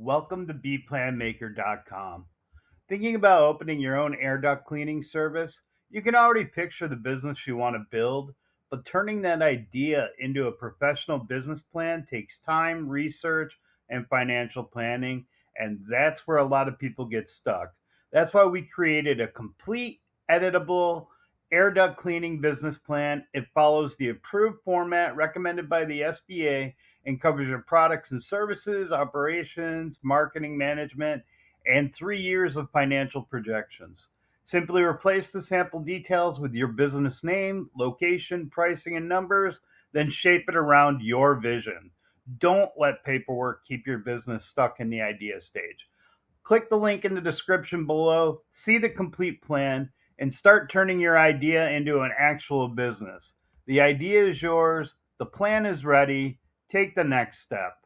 Welcome to bplanmaker.com. Thinking about opening your own air duct cleaning service? You can already picture the business you want to build, but turning that idea into a professional business plan takes time, research, and financial planning, and that's where a lot of people get stuck. That's why we created a complete, editable air duct cleaning business plan. It follows the approved format recommended by the SBA and covers your products and services, operations, marketing management, and 3 years of financial projections. Simply replace the sample details with your business name, location, pricing, and numbers, then shape it around your vision. Don't let paperwork keep your business stuck in the idea stage. Click the link in the description below, see the complete plan, and start turning your idea into an actual business. The idea is yours, the plan is ready. Take the next step.